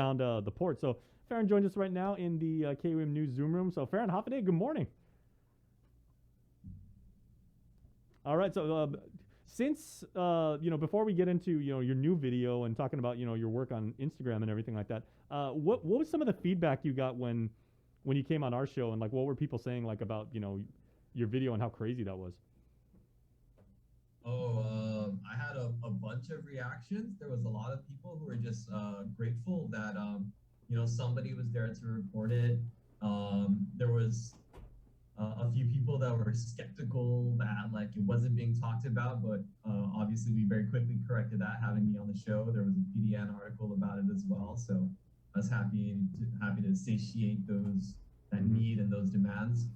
around the port. So Farron joins us right now in the KUM News Zoom room. So Farron, hop in. Good morning. All right. So since before we get into your new video and talking about your work on Instagram and everything like that, what was some of the feedback you got when you came on our show, and like what were people saying like about your video and how crazy that was? I had a bunch of reactions. There was a lot of people who were just grateful that somebody was there to record it. There was a few people that were skeptical that like it wasn't being talked about, but obviously we very quickly corrected that, having me on the show. There was a PDN article about it as well, so I was happy to satiate those that need and those demands.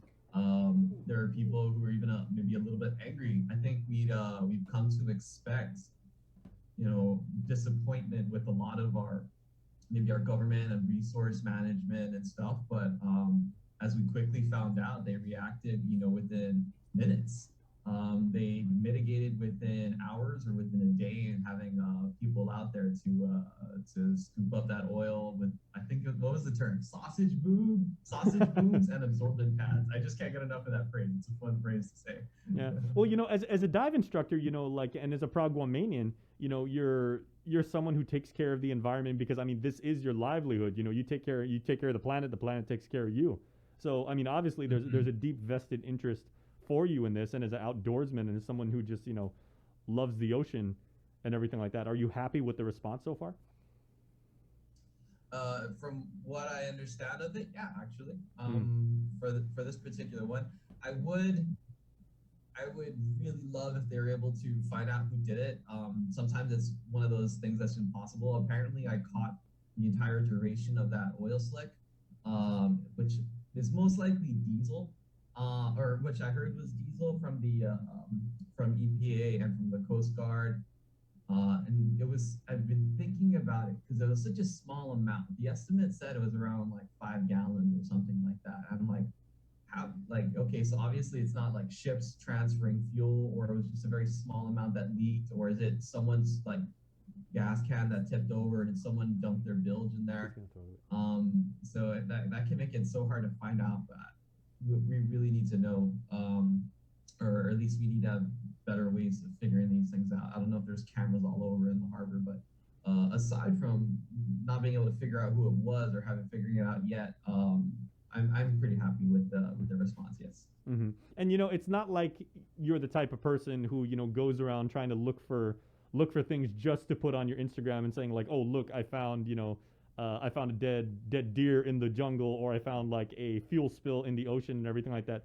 There are people who are even maybe a little bit angry. I think we've come to expect, disappointment with a lot of our government and resource management and stuff. But as we quickly found out, they reacted, within minutes. They mitigated within hours or within a day, and having people out there to scoop up that oil with, I think, what was the term? Sausage booms and absorbent pads. I just can't get enough of that phrase. It's a fun phrase to say. Yeah. Well, as a dive instructor, and as a proud Guamanian, you're someone who takes care of the environment, because I mean this is your livelihood. You take care of the planet takes care of you. So I mean, obviously there's a deep vested interest for you in this, and as an outdoorsman and as someone who just loves the ocean and everything like that. Are you happy with the response so far? From what I understand of it, yeah, actually. For this particular one, I would really love if they were able to find out who did it. Sometimes it's one of those things that's impossible. Apparently, I caught the entire duration of that oil slick, which is most likely diesel, or which I heard was diesel from the from EPA and from the Coast Guard. And I've been thinking about it because it was such a small amount. The estimate said it was around like 5 gallons or something like that. I'm like, okay, so obviously it's not like ships transferring fuel, or it was just a very small amount that leaked, or is it someone's like gas can that tipped over and someone dumped their bilge in there? So that can make it so hard to find out. But we really need to know, or at least we need to have better ways of figuring these things out. I don't know if there's cameras all over in the harbor, but aside from not being able to figure out who it was or haven't figured it out yet, I'm pretty happy with the response. Yes. Mm-hmm. And it's not like you're the type of person who goes around trying to look for things just to put on your Instagram and saying like, oh look, I found a dead deer in the jungle, or I found like a fuel spill in the ocean and everything like that.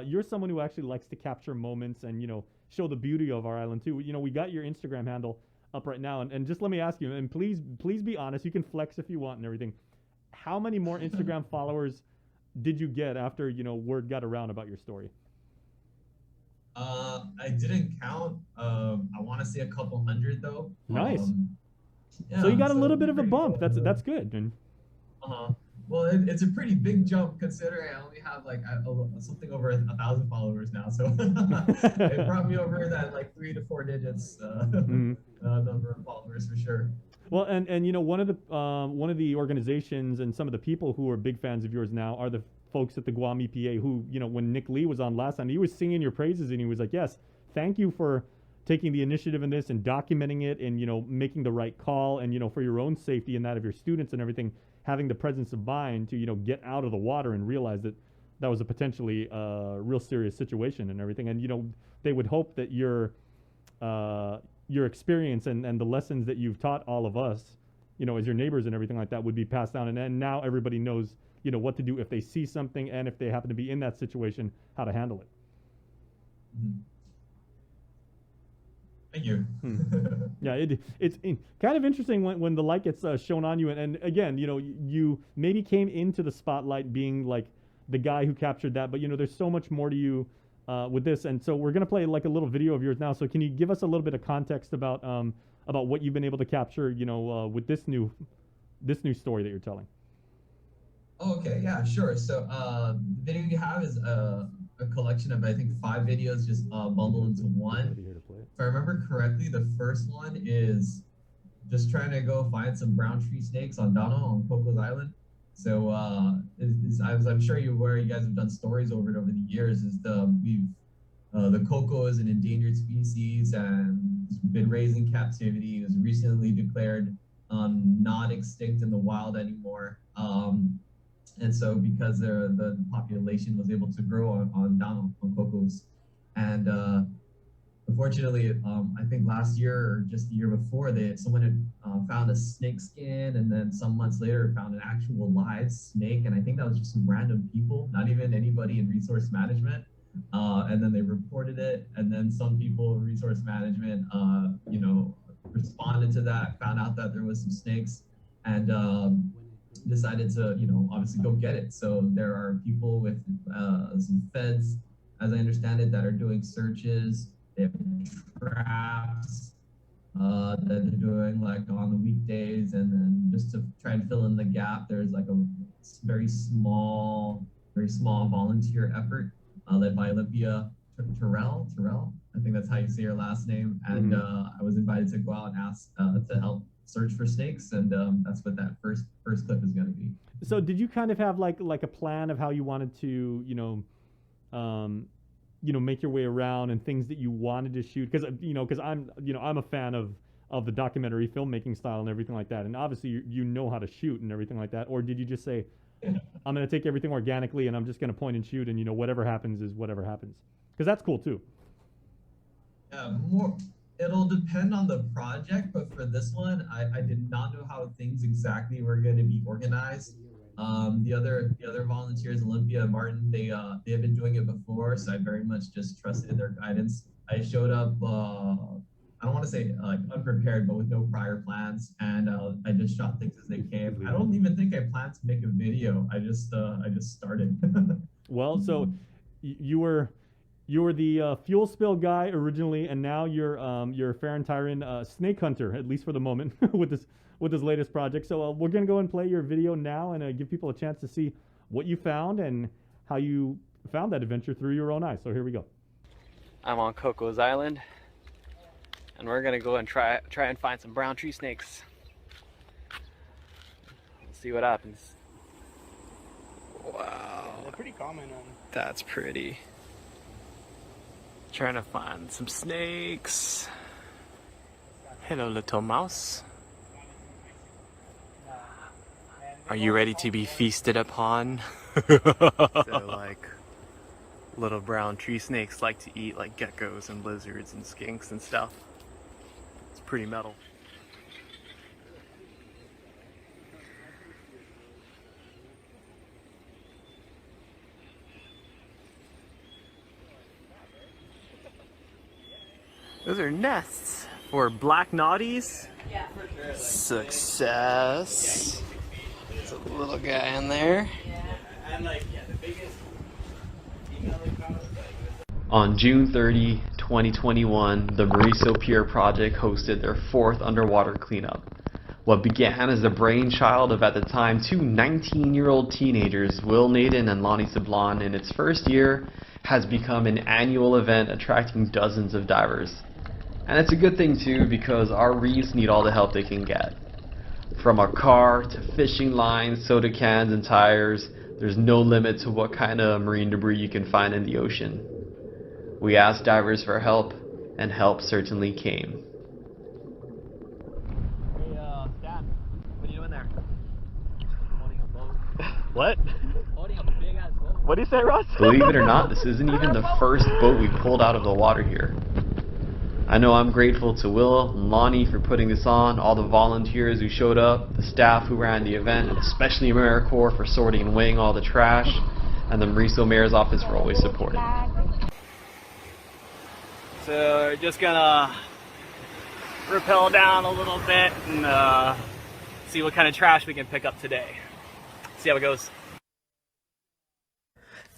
You're someone who actually likes to capture moments and show the beauty of our island too. We got your Instagram handle up right now, and just let me ask you, and please be honest. You can flex if you want and everything. How many more Instagram followers did you get after word got around about your story? I didn't count. I want to say a couple hundred though. Nice. Yeah, so you got a little bit of a bump. That's good. And well, it's a pretty big jump considering I only have like something over 1,000 followers now. So it brought me over that like 3 to 4 digits number of followers for sure. Well, and one of the organizations and some of the people who are big fans of yours now are the folks at the Guam EPA who, when Nick Lee was on last time, he was singing your praises, and he was like, yes, thank you for taking the initiative in this and documenting it and, making the right call, and, for your own safety and that of your students and everything, having the presence of mind to, get out of the water and realize that that was a potentially real serious situation and everything. And, they would hope that your experience and the lessons that you've taught all of us, as your neighbors and everything like that, would be passed down. And now everybody knows, what to do if they see something, and if they happen to be in that situation, how to handle it. Thank you. Yeah, it's kind of interesting when the light gets shown on you. And again, you maybe came into the spotlight being like the guy who captured that, but there's so much more to you with this. And so we're going to play like a little video of yours now. So can you give us a little bit of context about what you've been able to capture, with this new story that you're telling? Okay, yeah, sure. So the video you have is a collection of, I think, 5 videos just bundled into one. If I remember correctly, the first one is just trying to go find some brown tree snakes on Donald on Coco's Island. So as I'm sure you're aware, you guys have done stories over it over the years. The Coco is an endangered species and it's been raised in captivity. It was recently declared not extinct in the wild anymore. And so because the population was able to grow on Donald, on Cocos. And unfortunately, I think last year or just the year before, someone had found a snake skin, and then some months later found an actual live snake. And I think that was just some random people, not even anybody in resource management. And then they reported it, and then some people in resource management, responded to that, found out that there was some snakes, and decided to, obviously go get it. So there are people with some feds, as I understand it, that are doing searches. They have traps that they're doing like on the weekdays, and then just to try and fill in the gap, there's like a very small volunteer effort led by Olympia Terrell. I think that's how you say her last name. And I was invited to go out and ask to help search for snakes, and that's what that first clip is going to be. So did you kind of have like a plan of how you wanted to, make your way around and things that you wanted to shoot? Because I'm a fan of the documentary filmmaking style and everything like that. And obviously you know how to shoot and everything like that. Or did you just say, I'm going to take everything organically and I'm just going to point and shoot, and whatever happens is whatever happens? Because that's cool too. It'll depend on the project, but for this one, I did not know how things exactly were going to be organized. The other volunteers, Olympia and Martin, they have been doing it before, so I very much just trusted their guidance. I showed up, I don't want to say like unprepared, but with no prior plans, and I just shot things as they came. I don't even think I planned to make a video. I just started. Well, so you were the fuel spill guy originally, and now you're Farron Taijeron snake hunter, at least for the moment, with this latest project. So we're gonna go and play your video now and give people a chance to see what you found and how you found that adventure through your own eyes. So here we go. I'm on Coco's Island, and we're gonna go and try and find some brown tree snakes. Let's see what happens. Wow, they're pretty common. That's pretty. Trying to find some snakes. Hello, little mouse. Are you ready to be feasted upon? So, like, little brown tree snakes like to eat like geckos and lizards and skinks and stuff. It's pretty metal. Those are nests for black naughties. Yeah, for sure. Success. There's a little guy in there. On June 30, 2021, the Mauricio Pier project hosted their 4th underwater cleanup. What began as the brainchild of, at the time, 2 19-year-old teenagers, Will Naden and Lonnie Sablon, in its first year, has become an annual event attracting dozens of divers. And it's a good thing too, because our reefs need all the help they can get. From a car to fishing lines, soda cans and tires, there's no limit to what kind of marine debris you can find in the ocean. We asked divers for help, and help certainly came. Hey, Dan, what are you doing there? Holding a boat. What? Holding a big ass boat. What do you say, Ross? Believe it or not, this isn't even the first boat we pulled out of the water here. I know I'm grateful to Will and Lonnie for putting this on, all the volunteers who showed up, the staff who ran the event, and especially AmeriCorps for sorting and weighing all the trash, and the Mauricio Mayor's office for always supporting. So we're just gonna rappel down a little bit and see what kind of trash we can pick up today. See how it goes.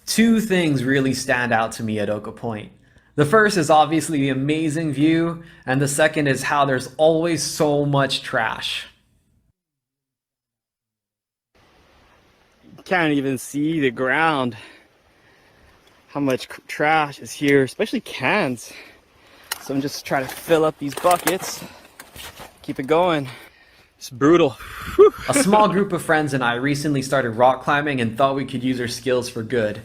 Two things really stand out to me at Oka Point. The first is obviously the amazing view, and the second is how there's always so much trash. You can't even see the ground. How much trash is here, especially cans. So I'm just trying to fill up these buckets, Keep it going. It's brutal. Whew. A small group of friends and I recently started rock climbing and thought we could use our skills for good.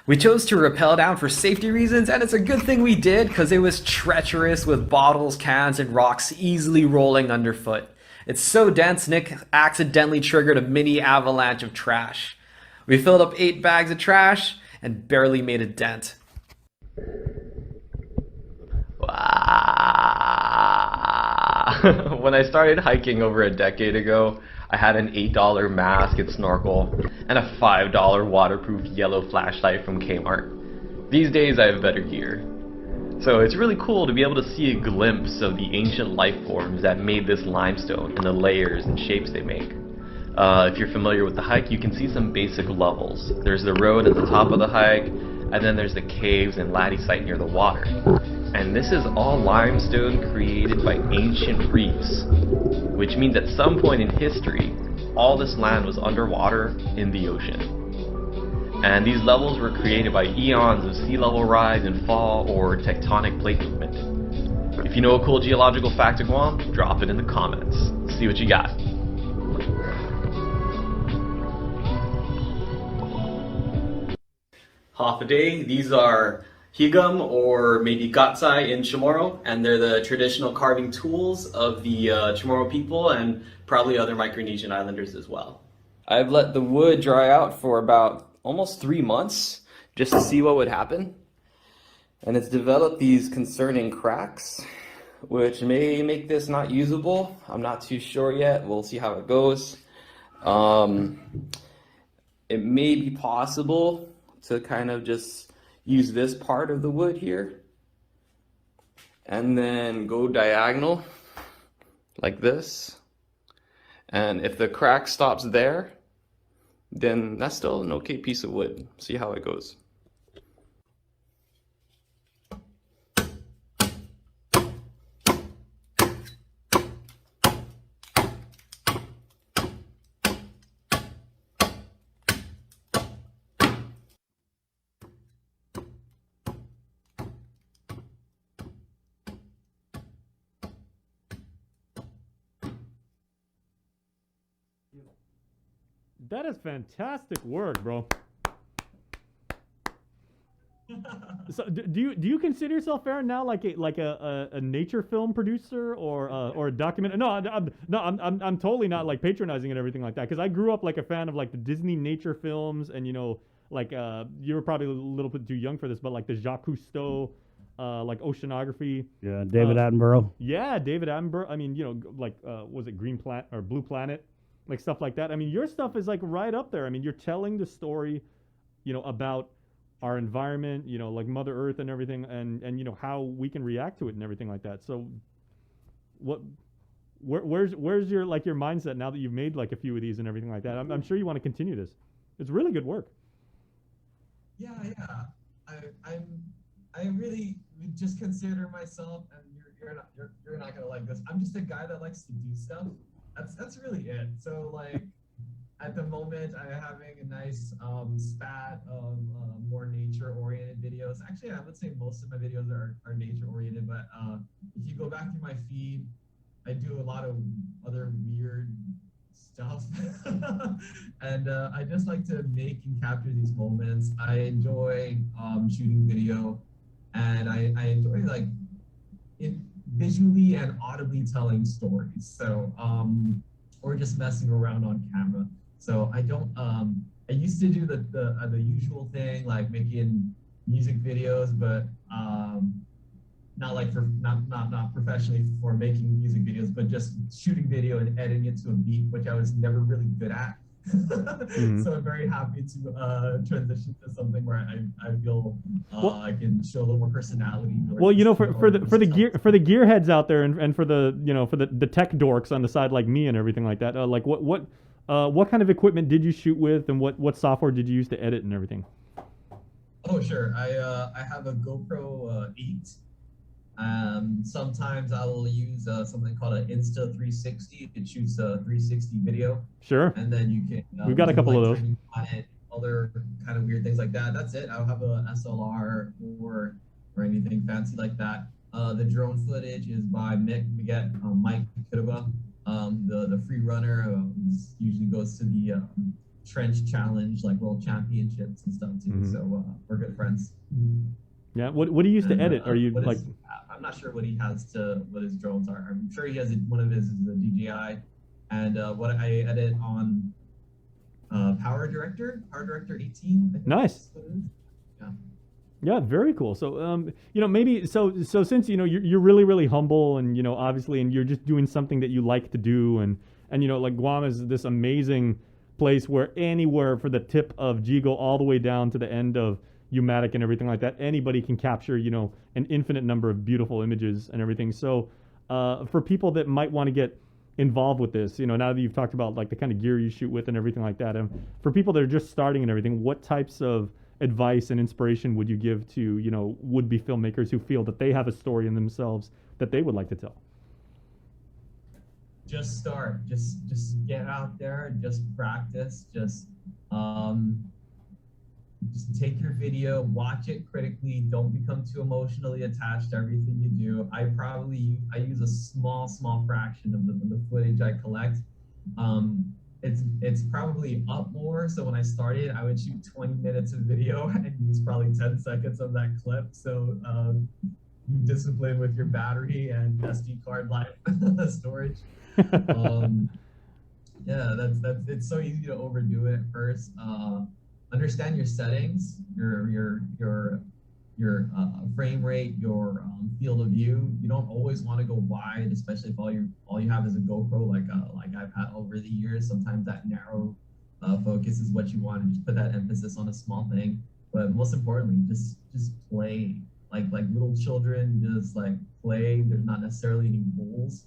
We chose to rappel down for safety reasons, and it's a good thing we did because it was treacherous with bottles, cans, and rocks easily rolling underfoot. It's so dense, Nick accidentally triggered a mini avalanche of trash. We filled up 8 bags of trash and barely made a dent. When I started hiking over a decade ago, I had an $8 mask and snorkel and a $5 waterproof yellow flashlight from Kmart. These days I have better gear. So it's really cool to be able to see a glimpse of the ancient life forms that made this limestone and the layers and shapes they make. If you're familiar with the hike, you can see some basic levels. There's the road at the top of the hike, and then there's the caves and laddie site near the water. And this is all limestone created by ancient reefs, which means at some point in history, all this land was underwater in the ocean. And these levels were created by eons of sea level rise and fall or tectonic plate movement. If you know a cool geological fact of Guam, drop it in the comments. See what you got. Half a day, these are higum or maybe gatsai in Chamorro, and they're the traditional carving tools of the Chamorro people and probably other Micronesian islanders as well. I've let the wood dry out for about almost 3 months just to see what would happen, and it's developed these concerning cracks which may make this not usable. I'm not too sure yet. We'll see how it goes. It may be possible to kind of just use this part of the wood here and then go diagonal like this. And if the crack stops there, then that's still an okay piece of wood. See how it goes. That is fantastic work, bro. So, do you consider yourself, Farron, now like a nature film producer or a documentary? No, I'm totally not like patronizing and everything like that, because I grew up like a fan of like the Disney nature films, and you know, like you were probably a little bit too young for this, but like the Jacques Cousteau, like oceanography. Yeah, David Attenborough. Yeah, David Attenborough. I mean, you know, like was it Green Planet or Blue Planet? Like stuff like that. I mean, your stuff is like right up there. I mean, you're telling the story, you know, about our environment, you know, like Mother Earth and everything, and you know how we can react to it and everything like that. So, where's your like your mindset now that you've made like a few of these and everything like that? I'm sure you want to continue this. It's really good work. Yeah. I really would just consider myself, and you're not gonna like this. I'm just a guy that likes to do stuff. That's really it. So like at the moment I'm having a nice spat of more nature oriented videos. Actually, I would say most of my videos are nature oriented, but if you go back to my feed, I do a lot of other weird stuff. And I just like to make and capture these moments. I enjoy shooting video, and I enjoy like visually and audibly telling stories. So, or just messing around on camera. So I don't, I used to do the usual thing, like making music videos, but not like for, not professionally for making music videos, but just shooting video and editing it to a beat, which I was never really good at. So I'm very happy to transition to something where I feel I can show a little more personality. Well, you know, for the gearheads out there, and for the, you know, for the tech dorks on the side like me and everything like that, like what kind of equipment did you shoot with, and what software did you use to edit and everything? Oh sure, I have a GoPro 8. Sometimes I will use something called an Insta360. It shoots a 360 video. Sure. And then you can. We've got a couple of those. Other kind of weird things like that. That's it. I don't have a SLR or anything fancy like that. The drone footage is by Mike Kutuba, the free runner who usually goes to the trench challenge, like world championships and stuff too. So we're good friends. Yeah. What do you use to edit? Are you like? I'm not sure what he has what his drones are. I'm sure he has one of his is a DJI, and what I edit on Power Director 18. I think Nice. Yeah. Yeah, very cool. So, maybe so since you're really really humble, and obviously, and you're just doing something that you like to do, and like Guam is this amazing place where anywhere for the tip of Jigo all the way down to the end of Umatic and everything like that, anybody can capture an infinite number of beautiful images and everything. So, for people that might want to get involved with this, now that you've talked about like the kind of gear you shoot with and everything like that, for people that are just starting and everything, what types of advice and inspiration would you give to would-be filmmakers who feel that they have a story in themselves that they would like to tell? Just start. Just get out there. Just practice. Just take your video, watch it critically. Don't become too emotionally attached to everything you do. I use a small fraction of the footage I collect. It's probably up more. So when I started, I would shoot 20 minutes of video and use probably 10 seconds of that clip. So be disciplined with your battery and SD card life storage. Yeah, that's it's so easy to overdo it at first. Understand your settings, your frame rate, your field of view. You don't always want to go wide, especially if all you have is a GoPro, like I've had over the years. Sometimes that narrow focus is what you want, and just put that emphasis on a small thing. But most importantly, just play like little children. Just like play. There's not necessarily any rules.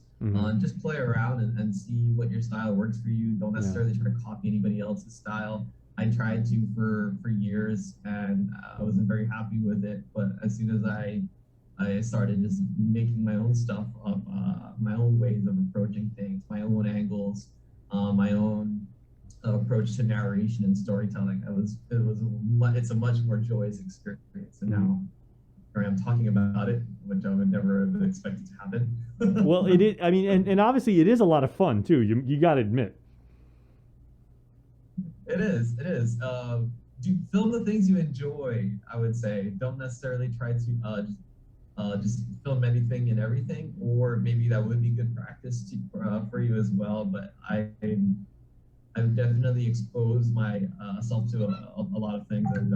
Just play around and see what your style works for you. Don't necessarily try to copy anybody else's style. I tried to for years, and I wasn't very happy with it. But as soon as I started just making my own stuff up, my own ways of approaching things, my own angles, my own approach to narration and storytelling, it's a much more joyous experience. And now here I am talking about it, which I would never have expected to happen. Well, it is. I mean, and obviously it is a lot of fun too. You got to admit. It is. Film the things you enjoy, I would say. Don't necessarily try to just film anything and everything, or maybe that would be good practice for you as well. But I've definitely exposed myself to a lot of things, and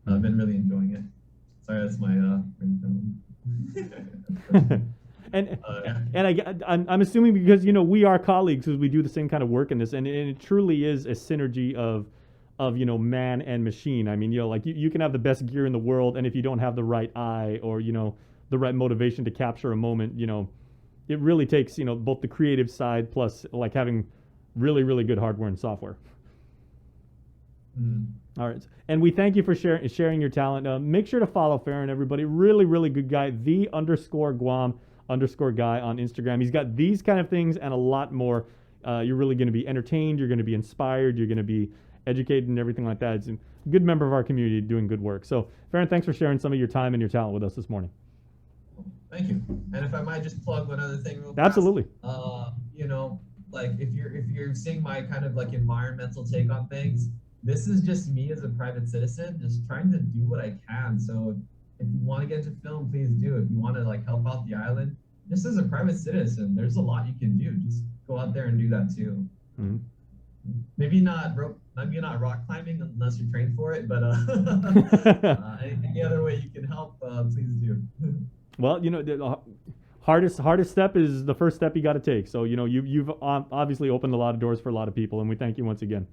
I've been really enjoying it. Sorry, that's my ringtone. I'm assuming because we are colleagues, because we do the same kind of work in this, and it truly is a synergy of man and machine. I mean, like you can have the best gear in the world, and if you don't have the right eye or the right motivation to capture a moment, it really takes both the creative side plus like having really really good hardware and software. All right, and we thank you for sharing your talent. Make sure to follow Farron, everybody. Really really good guy. _Guam _guy on Instagram. He's got these kind of things and a lot more. You're really going to be entertained. You're going to be inspired. You're going to be educated and everything like that. It's a good member of our community doing good work. So, Farron, thanks for sharing some of your time and your talent with us this morning. Thank you. And if I might just plug one other thing real fast. Absolutely. Like if you're seeing my kind of like environmental take on things, this is just me as a private citizen, just trying to do what I can. So if you want to get into film, please do. If you want to like help out the island, just as a private citizen, there's a lot you can do. Just go out there and do that too. Maybe not rock climbing unless you're trained for it, but any other way you can help, please do. Well, the hardest step is the first step you got to take. So you've obviously opened a lot of doors for a lot of people, and we thank you once again.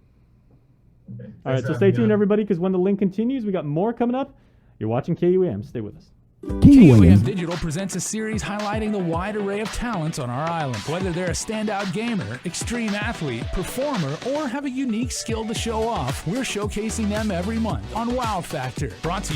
Okay. All right, so stay tuned, everybody, because when the link continues, we got more coming up. You're watching KUAM. Stay with us. KUAM Digital presents a series highlighting the wide array of talents on our island. Whether they're a standout gamer, extreme athlete, performer, or have a unique skill to show off, we're showcasing them every month on Wow Factor. Brought to you